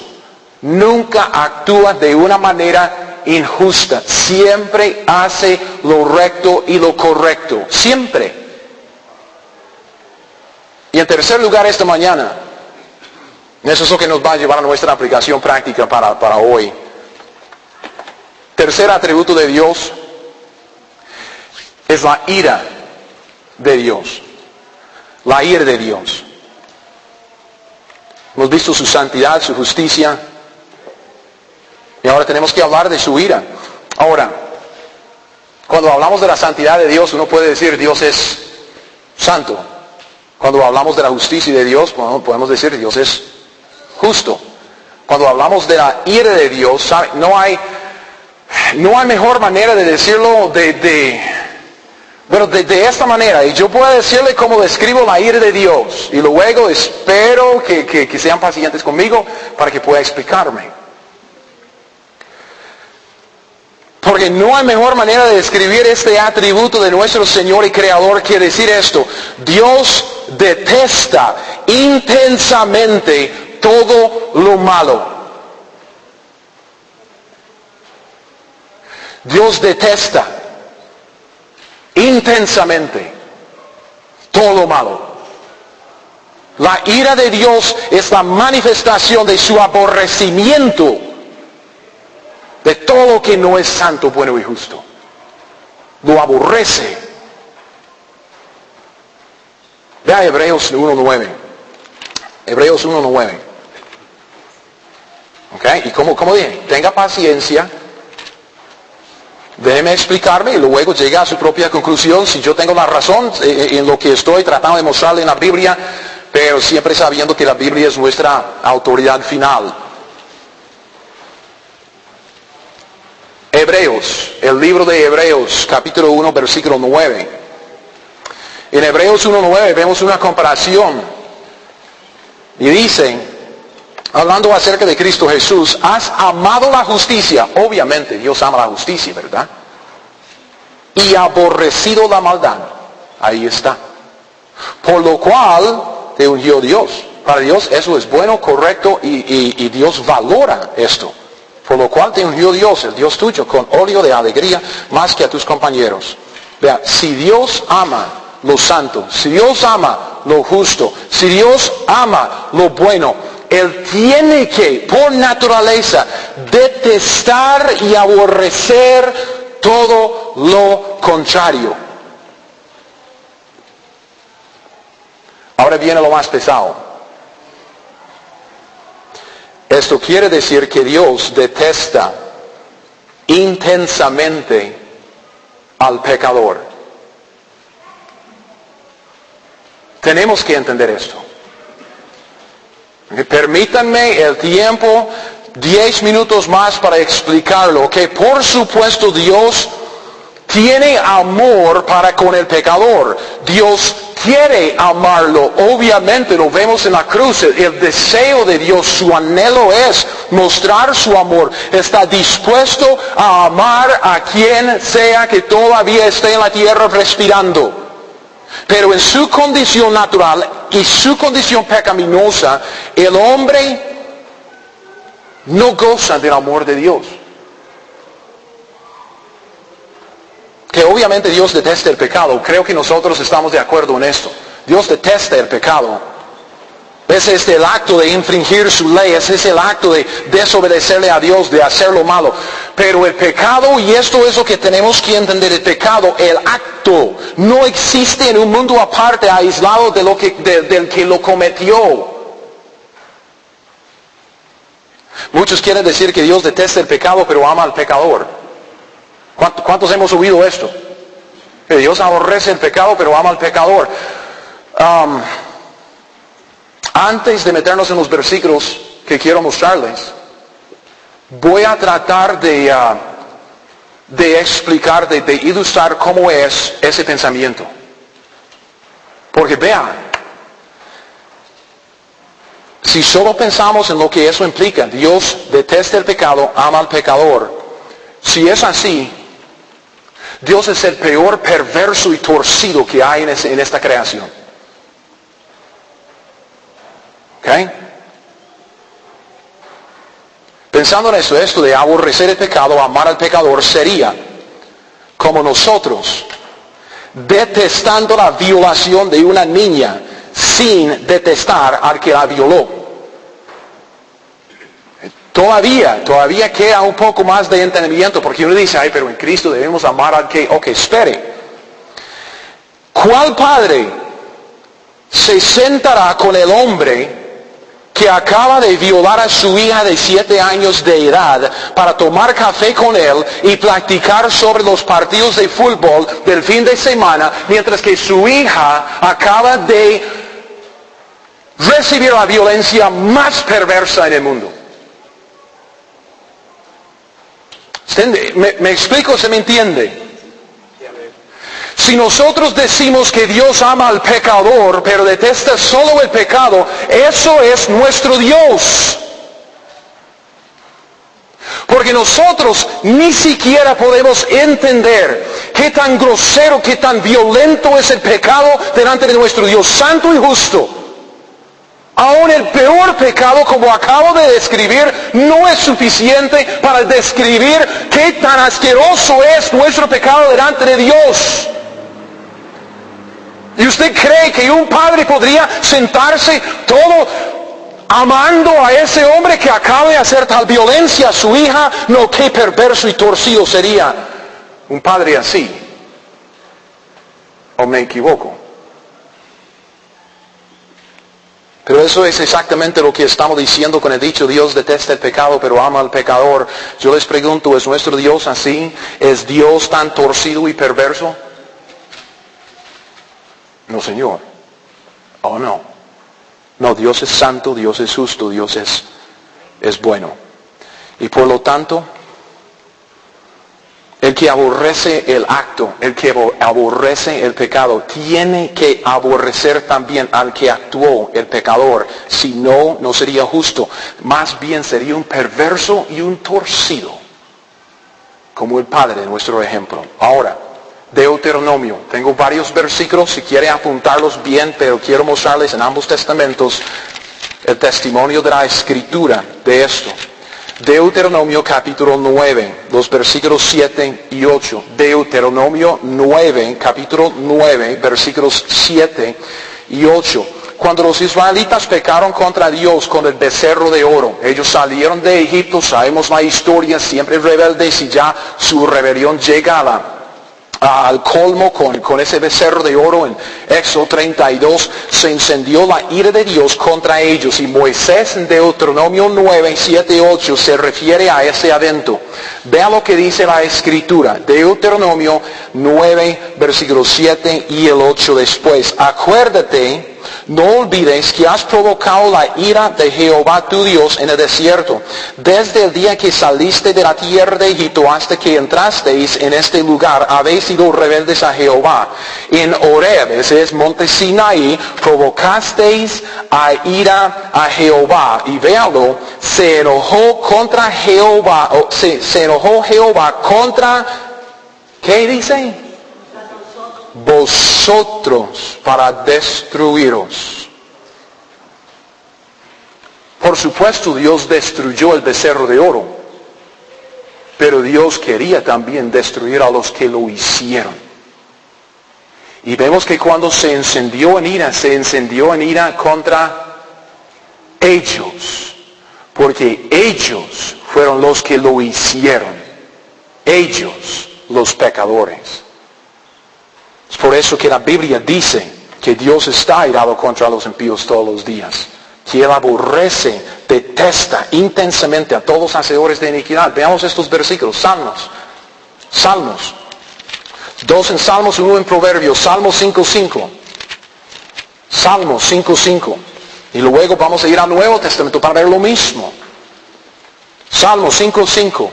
nunca actúa de una manera injusta, siempre hace lo recto y lo correcto, siempre. Y en tercer lugar, esta mañana, eso es lo que nos va a llevar a nuestra aplicación práctica para hoy. Tercer atributo de Dios es la ira de Dios. La ira de Dios. Hemos visto su santidad, su justicia. Y ahora tenemos que hablar de su ira. Ahora, cuando hablamos de la santidad de Dios, uno puede decir Dios es santo. Cuando hablamos de la justicia de Dios, podemos decir Dios es justo. Cuando hablamos de la ira de Dios, ¿sabe? No hay mejor manera de decirlo de esta manera. Y yo puedo decirle cómo describo la ira de Dios. Y luego espero que sean pacientes conmigo para que pueda explicarme. Porque no hay mejor manera de describir este atributo de nuestro Señor y Creador que decir esto. Dios detesta intensamente todo lo malo. Dios detesta intensamente todo lo malo. La ira de Dios es la manifestación de su aborrecimiento de todo lo que no es santo, bueno y justo. Lo aborrece. Vea Hebreos 1:9. Hebreos 1:9. ¿Ok? Y como dije, tenga paciencia. Déjeme explicarme y luego llega a su propia conclusión si yo tengo la razón en lo que estoy tratando de mostrarle en la Biblia, pero siempre sabiendo que la Biblia es nuestra autoridad final. Hebreos, el libro de Hebreos, capítulo 1, versículo 9. En Hebreos 1:9 vemos una comparación. Y dice, hablando acerca de Cristo Jesús, has amado la justicia. Obviamente Dios ama la justicia, ¿verdad? Y aborrecido la maldad. Ahí está. Por lo cual te ungió Dios. Para Dios eso es bueno, correcto y Dios valora esto. Por lo cual te ungió Dios, el Dios tuyo, con óleo de alegría más que a tus compañeros. Vea, si Dios ama lo santo, si Dios ama lo justo, si Dios ama lo bueno, Él tiene que, por naturaleza, detestar y aborrecer todo lo contrario. Ahora viene lo más pesado. Esto quiere decir que Dios detesta intensamente al pecador. Tenemos que entender esto. Permítanme el tiempo, 10 minutos más para explicarlo, que por supuesto Dios tiene amor para con el pecador. Dios quiere amarlo, obviamente lo vemos en la cruz, el deseo de Dios, su anhelo es mostrar su amor, está dispuesto a amar a quien sea que todavía esté en la tierra respirando. Pero en su condición natural y su condición pecaminosa, el hombre no goza del amor de Dios. Que obviamente Dios detesta el pecado. Creo que nosotros estamos de acuerdo en esto. Dios detesta el pecado. Ese es el acto de infringir su ley. Ese es el acto de desobedecerle a Dios, de hacer lo malo. Pero el pecado, y esto es lo que tenemos que entender, el pecado, el acto, no existe en un mundo aparte, aislado de del que lo cometió. Muchos quieren decir que Dios detesta el pecado, pero ama al pecador. ¿Cuántos hemos oído esto? Que Dios aborrece el pecado, pero ama al pecador. Antes de meternos en los versículos que quiero mostrarles, voy a tratar de explicar, de ilustrar cómo es ese pensamiento. Porque vean, si solo pensamos en lo que eso implica, Dios detesta el pecado, ama al pecador. Si es así, Dios es el peor perverso y torcido que hay en esta creación. ¿Ok? Pensando en eso, esto de aborrecer el pecado, amar al pecador, sería como nosotros detestando la violación de una niña sin detestar al que la violó. Todavía queda un poco más de entendimiento, porque uno dice, pero en Cristo debemos amar al que... Ok, espere. ¿Cuál padre se sentará con el hombre que acaba de violar a su hija de 7 años de edad para tomar café con él y platicar sobre los partidos de fútbol del fin de semana, mientras que su hija acaba de recibir la violencia más perversa en el mundo? ¿Me explico? ¿Se me entiende? Si nosotros decimos que Dios ama al pecador, pero detesta solo el pecado, eso es nuestro Dios. Porque nosotros ni siquiera podemos entender qué tan grosero, qué tan violento es el pecado delante de nuestro Dios santo y justo. Aún el peor pecado, como acabo de describir, no es suficiente para describir qué tan asqueroso es nuestro pecado delante de Dios. ¿Y usted cree que un padre podría sentarse todo amando a ese hombre que acaba de hacer tal violencia a su hija? No, qué perverso y torcido sería un padre así. ¿O me equivoco? Pero eso es exactamente lo que estamos diciendo con el dicho, Dios detesta el pecado, pero ama al pecador. Yo les pregunto, ¿es nuestro Dios así? ¿Es Dios tan torcido y perverso? No, Señor. Oh, no. No, Dios es santo, Dios es justo, Dios es bueno. Y por lo tanto, el que aborrece el acto, el que aborrece el pecado, tiene que aborrecer también al que actuó, el pecador. Si no, no sería justo. Más bien sería un perverso y un torcido, como el Padre de nuestro ejemplo. Ahora, Deuteronomio. Tengo varios versículos, si quiere apuntarlos bien, pero quiero mostrarles en ambos testamentos el testimonio de la Escritura de esto. Deuteronomio capítulo 9, los versículos 7 y 8. Deuteronomio 9, capítulo 9, versículos 7 y 8. Cuando los israelitas pecaron contra Dios con el becerro de oro, ellos salieron de Egipto, sabemos la historia, siempre rebeldes, y ya su rebelión llega al colmo con ese becerro de oro. En Éxodo 32 se encendió la ira de Dios contra ellos, y Moisés en Deuteronomio 9, 7 y 8 se refiere a ese evento. Vea lo que dice la Escritura, Deuteronomio 9, versículos 7 y el 8 después. Acuérdate, no olvides que has provocado la ira de Jehová tu Dios en el desierto, desde el día que saliste de la tierra de Egipto hasta que entrasteis en este lugar. Habéis sido rebeldes a Jehová. En Horeb, ese es monte Sinaí, provocasteis a ira a Jehová. Y véalo, se enojó contra Jehová, se enojó Jehová contra, ¿qué dice? Vosotros, para destruiros. Por supuesto, Dios destruyó el becerro de oro, pero Dios quería también destruir a los que lo hicieron. Y vemos que cuando se encendió en ira contra ellos, porque ellos fueron los que lo hicieron, ellos, los pecadores. Es por eso que la Biblia dice que Dios está airado contra los impíos todos los días, que Él aborrece, detesta intensamente a todos los hacedores de iniquidad. Veamos estos versículos, Salmos. 2 en Salmos, 1 en Proverbios, Salmos 5:5. Salmos 5:5. Y luego vamos a ir al Nuevo Testamento para ver lo mismo. Salmos 5:5.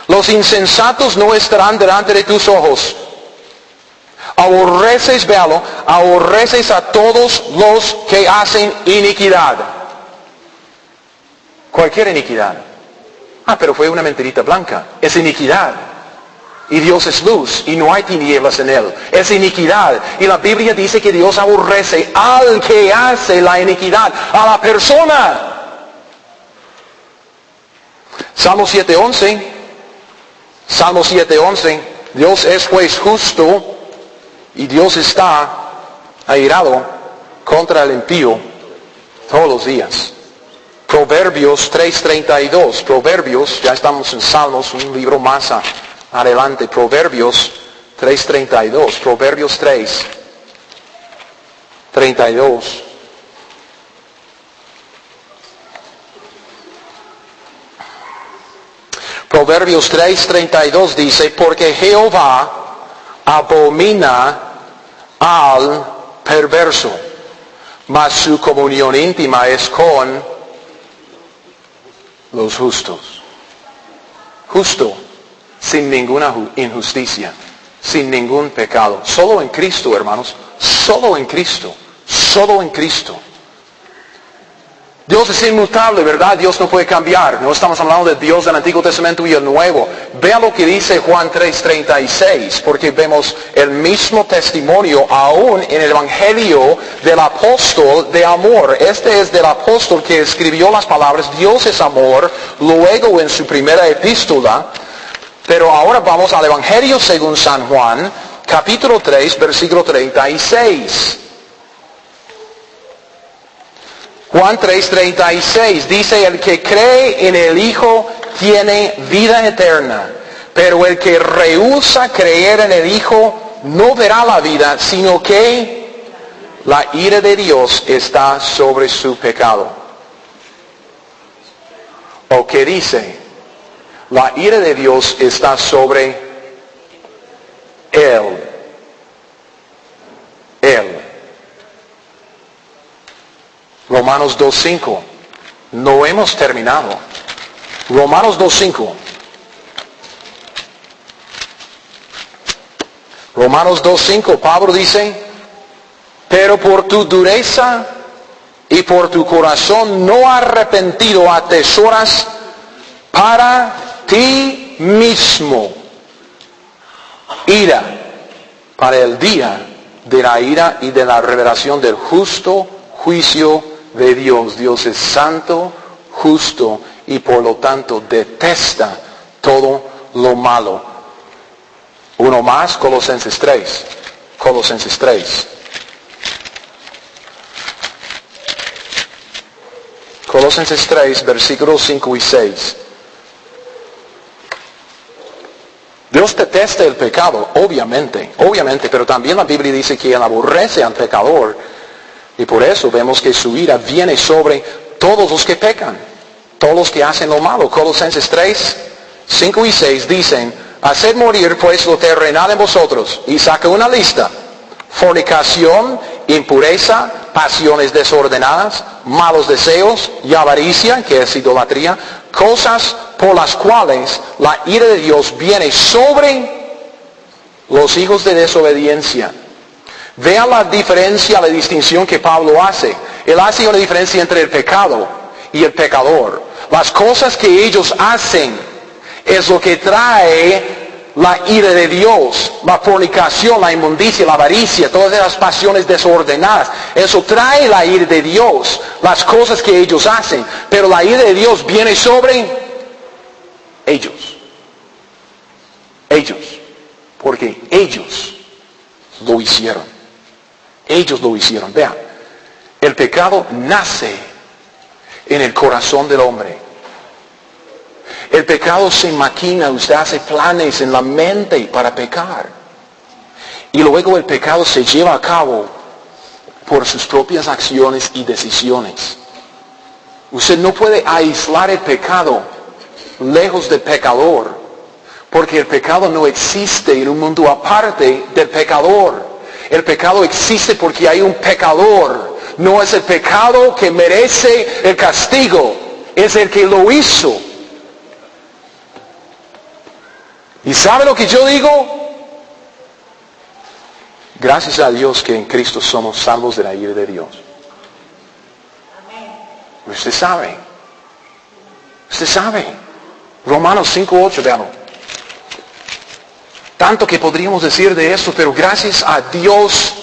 Los insensatos no estarán delante de tus ojos. Aborreces, véalo, aborreces a todos los que hacen iniquidad. Cualquier iniquidad. Pero fue una mentirita blanca. Es iniquidad. Y Dios es luz y no hay tinieblas en Él. Es iniquidad. Y la Biblia dice que Dios aborrece al que hace la iniquidad, a la persona. Salmo 7:11. Salmo 7:11, Dios es juez justo y Dios está airado contra el impío todos los días. Proverbios 3:32, Proverbios, ya estamos en Salmos, un libro más adelante, Proverbios 3:32, Proverbios 3:32. Proverbios 3:32 dice, porque Jehová abomina al perverso, mas su comunión íntima es con los justos. Justo, sin ninguna injusticia, sin ningún pecado. Solo en Cristo, hermanos, solo en Cristo, solo en Cristo. Dios es inmutable, ¿verdad? Dios no puede cambiar. No estamos hablando de Dios del Antiguo Testamento y el Nuevo. Vea lo que dice Juan 3:36, porque vemos el mismo testimonio aún en el Evangelio del apóstol de amor. Este es del apóstol que escribió las palabras, Dios es amor, luego en su primera epístola. Pero ahora vamos al Evangelio según San Juan, capítulo 3, versículo 36. Juan 3:36 dice, el que cree en el Hijo tiene vida eterna, pero el que rehúsa creer en el Hijo no verá la vida, sino que la ira de Dios está sobre su pecado. ¿O qué dice? La ira de Dios está sobre Él. Romanos 2:5. No hemos terminado. Romanos 2:5. Romanos 2:5. Pablo dice, pero por tu dureza y por tu corazón no arrepentido atesoras para ti mismo ira para el día de la ira y de la revelación del justo juicio de Dios. Dios es santo, justo y por lo tanto detesta todo lo malo. Uno más, Colosenses 3. Colosenses 3. Colosenses 3, versículos 5 y 6. Dios detesta el pecado, obviamente, pero también la Biblia dice que Él aborrece al pecador. Y por eso vemos que su ira viene sobre todos los que pecan, todos los que hacen lo malo. Colosenses 3, 5 y 6 dicen, haced morir pues lo terrenal en vosotros. Y saca una lista: fornicación, impureza, pasiones desordenadas, malos deseos y avaricia, que es idolatría, cosas por las cuales la ira de Dios viene sobre los hijos de desobediencia. Vean la diferencia, la distinción que Pablo hace. Él hace una diferencia entre el pecado y el pecador. Las cosas que ellos hacen es lo que trae la ira de Dios, la fornicación, la inmundicia, la avaricia, todas esas pasiones desordenadas. Eso trae la ira de Dios, las cosas que ellos hacen. Pero la ira de Dios viene sobre ellos. Ellos. Porque ellos lo hicieron. Ellos lo hicieron. Vean, el pecado nace en el corazón del hombre. El pecado se maquina, usted hace planes en la mente para pecar. Y luego el pecado se lleva a cabo por sus propias acciones y decisiones. Usted no puede aislar el pecado lejos del pecador, porque el pecado no existe en un mundo aparte del pecador. El pecado existe porque hay un pecador. No es el pecado que merece el castigo, es el que lo hizo. ¿Y sabe lo que yo digo? Gracias a Dios que en Cristo somos salvos de la ira de Dios. Usted sabe. Usted sabe. Romanos 5:8, veanlo. Tanto que podríamos decir de eso, pero gracias a Dios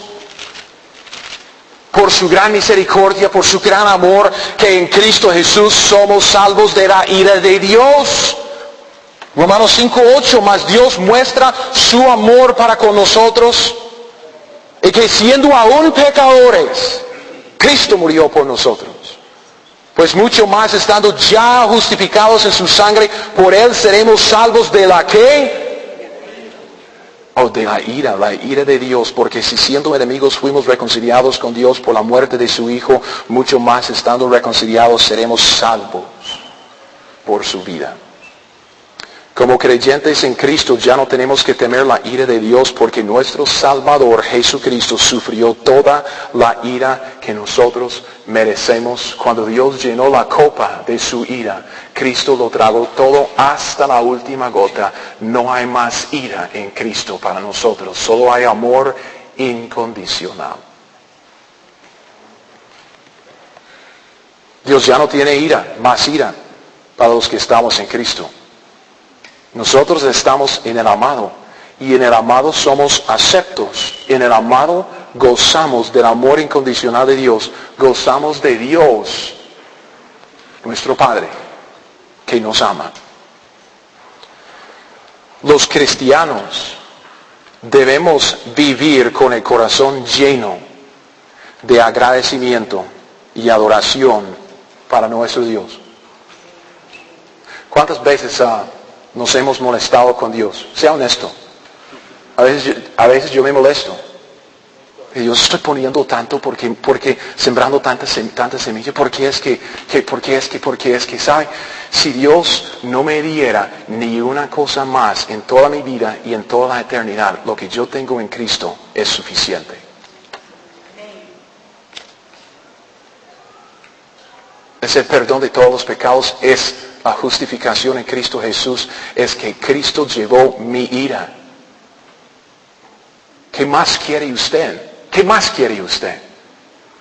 por su gran misericordia, por su gran amor, que en Cristo Jesús somos salvos de la ira de Dios. Romanos 5:8, mas Dios muestra su amor para con nosotros, y que siendo aún pecadores, Cristo murió por nosotros. Pues mucho más estando ya justificados en su sangre, por Él seremos salvos de la ¿qué? De la ira de Dios, porque si siendo enemigos fuimos reconciliados con Dios por la muerte de su Hijo, mucho más estando reconciliados seremos salvos por su vida. Como creyentes en Cristo ya no tenemos que temer la ira de Dios, porque nuestro Salvador Jesucristo sufrió toda la ira que nosotros merecemos. Cuando Dios llenó la copa de su ira, Cristo lo tragó todo hasta la última gota. No hay más ira en Cristo para nosotros, solo hay amor incondicional. Dios ya no tiene más ira para los que estamos en Cristo. Nosotros estamos en el amado, y en el amado somos aceptos. En el amado gozamos del amor incondicional de Dios, gozamos de Dios, nuestro Padre, que nos ama. Los cristianos debemos vivir con el corazón lleno de agradecimiento y adoración para nuestro Dios. ¿Cuántas veces nos hemos molestado con Dios? Sea honesto. A veces yo me molesto. Y yo estoy poniendo tanto porque sembrando tanta semilla. ¿Por qué es que, sabe? Si Dios no me diera ni una cosa más en toda mi vida y en toda la eternidad, lo que yo tengo en Cristo es suficiente. Es el perdón de todos los pecados, es la justificación en Cristo Jesús, es que Cristo llevó mi ira. ¿Qué más quiere usted? ¿Qué más quiere usted?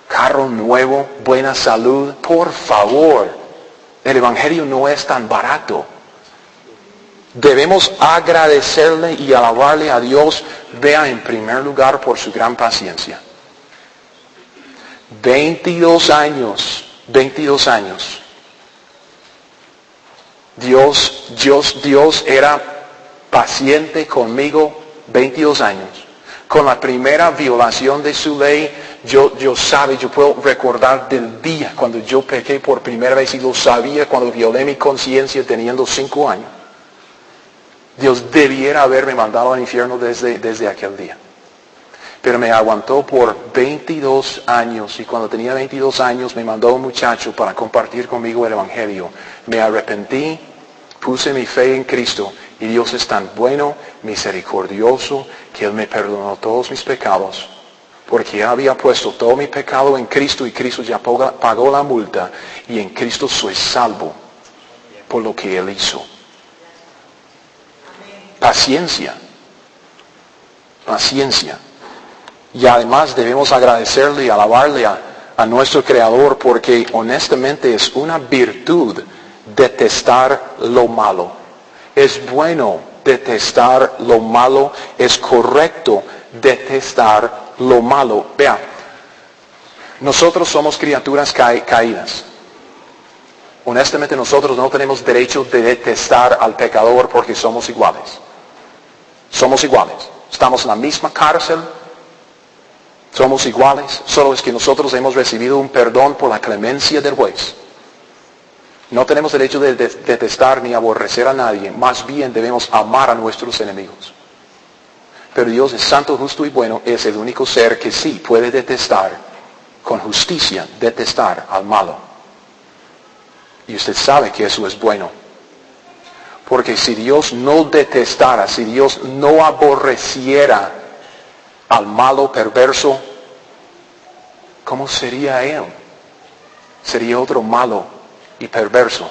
Carro nuevo, buena salud, por favor. El Evangelio no es tan barato. Debemos agradecerle y alabarle a Dios. Vea en primer lugar por su gran paciencia. 22 años. 22 años. Dios era paciente conmigo 22 años. Con la primera violación de su ley, yo puedo recordar del día cuando yo pequé por primera vez y lo sabía cuando violé mi conciencia teniendo 5 años. Dios debiera haberme mandado al infierno desde aquel día. Pero me aguantó por 22 años y cuando tenía 22 años me mandó un muchacho para compartir conmigo el Evangelio. Me arrepentí, puse mi fe en Cristo y Dios es tan bueno, misericordioso, que Él me perdonó todos mis pecados. Porque Él había puesto todo mi pecado en Cristo y Cristo ya pagó la multa y en Cristo soy salvo por lo que Él hizo. Paciencia. Paciencia. Y además debemos agradecerle y alabarle a nuestro Creador porque honestamente es una virtud detestar lo malo. Es bueno detestar lo malo, es correcto detestar lo malo. Vea, nosotros somos criaturas caídas. Honestamente nosotros no tenemos derecho de detestar al pecador porque somos iguales. Somos iguales. Estamos en la misma cárcel. Somos iguales, solo es que nosotros hemos recibido un perdón por la clemencia del juez. No tenemos derecho de detestar ni aborrecer a nadie, más bien debemos amar a nuestros enemigos. Pero Dios es santo, justo y bueno, es el único ser que sí puede detestar con justicia, detestar al malo. Y usted sabe que eso es bueno. Porque si Dios no detestara, si Dios no aborreciera al malo perverso, ¿cómo sería Él? Sería otro malo y perverso.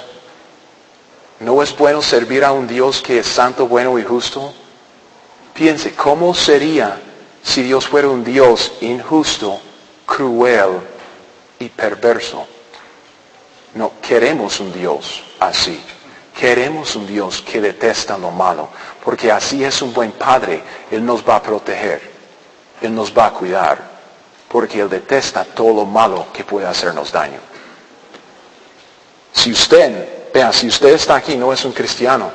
¿No es bueno servir a un Dios que es santo, bueno y justo? Piense, ¿cómo sería si Dios fuera un Dios injusto, cruel y perverso? No, queremos un Dios así. Queremos un Dios que detesta lo malo, porque así es un buen Padre. Él nos va a proteger. Él nos va a cuidar, porque Él detesta todo lo malo que puede hacernos daño. Si usted está aquí, no es un cristiano,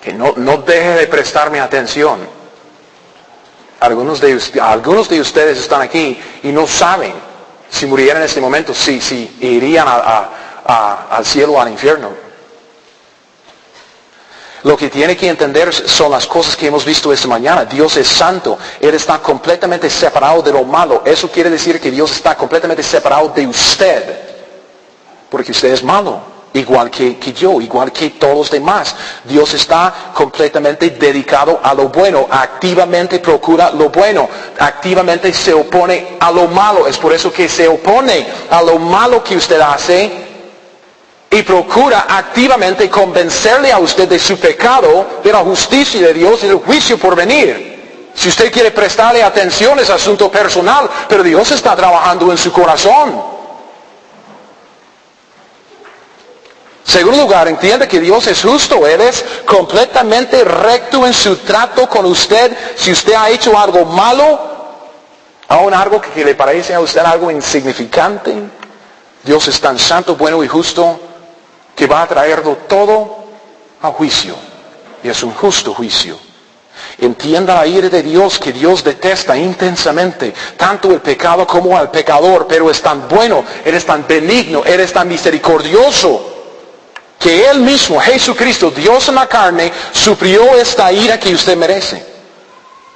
que no deje de prestarme atención. Algunos de ustedes están aquí y no saben si murieran en este momento, si irían al cielo o al infierno. Lo que tiene que entender son las cosas que hemos visto esta mañana. Dios es santo. Él está completamente separado de lo malo. Eso quiere decir que Dios está completamente separado de usted. Porque usted es malo. Igual que yo, igual que todos los demás. Dios está completamente dedicado a lo bueno. Activamente procura lo bueno. Activamente se opone a lo malo. Es por eso que se opone a lo malo que usted hace. Y procura activamente convencerle a usted de su pecado, de la justicia de Dios y del juicio por venir. Si usted quiere prestarle atención, es asunto personal, pero Dios está trabajando en su corazón. Segundo lugar, entiende que Dios es justo. Él es completamente recto en su trato con usted. Si usted ha hecho algo malo, aún algo que le parece a usted algo insignificante, Dios es tan santo, bueno y justo, que va a traerlo todo a juicio. Y es un justo juicio. Entienda la ira de Dios, que Dios detesta intensamente tanto el pecado como al pecador, pero es tan bueno, Él es tan benigno, Él es tan misericordioso, que Él mismo, Jesucristo, Dios en la carne, sufrió esta ira que usted merece.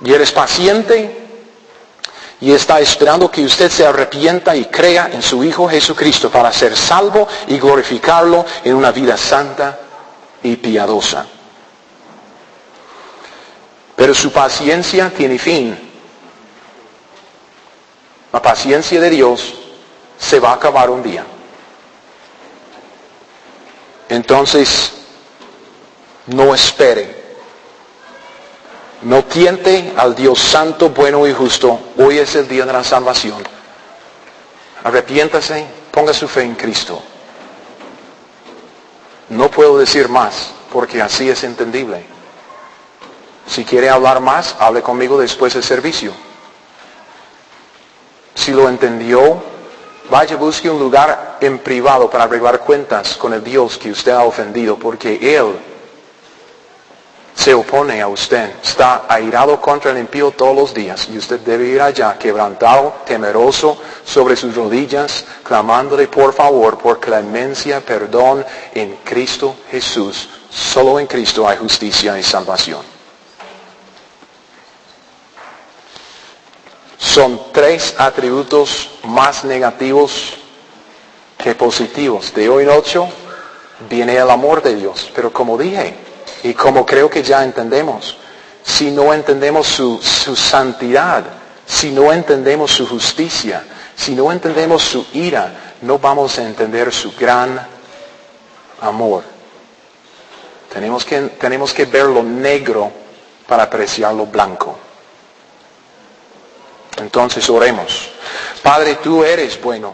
Y Él es paciente y está esperando que usted se arrepienta y crea en su Hijo Jesucristo para ser salvo y glorificarlo en una vida santa y piadosa. Pero su paciencia tiene fin. La paciencia de Dios se va a acabar un día. Entonces, no espere. No tiente al Dios santo, bueno y justo. Hoy es el día de la salvación. Arrepiéntase, ponga su fe en Cristo. No puedo decir más, porque así es entendible. Si quiere hablar más, hable conmigo después del servicio. si lo entendió, vaya, busque un lugar en privado para arreglar cuentas con el Dios que usted ha ofendido, porque Él se opone a usted, está airado contra el impío todos los días, y usted debe ir allá quebrantado, temeroso, sobre sus rodillas, clamándole por favor, por clemencia, perdón en Cristo Jesús. Solo en Cristo hay justicia y salvación. Son 3 atributos más negativos que positivos. De hoy en 8 viene el amor de Dios, pero como dije, y como creo que ya entendemos, si no entendemos su santidad, si no entendemos su justicia, si no entendemos su ira, no vamos a entender su gran amor. Tenemos que ver lo negro para apreciar lo blanco. Entonces oremos. Padre, tú eres bueno.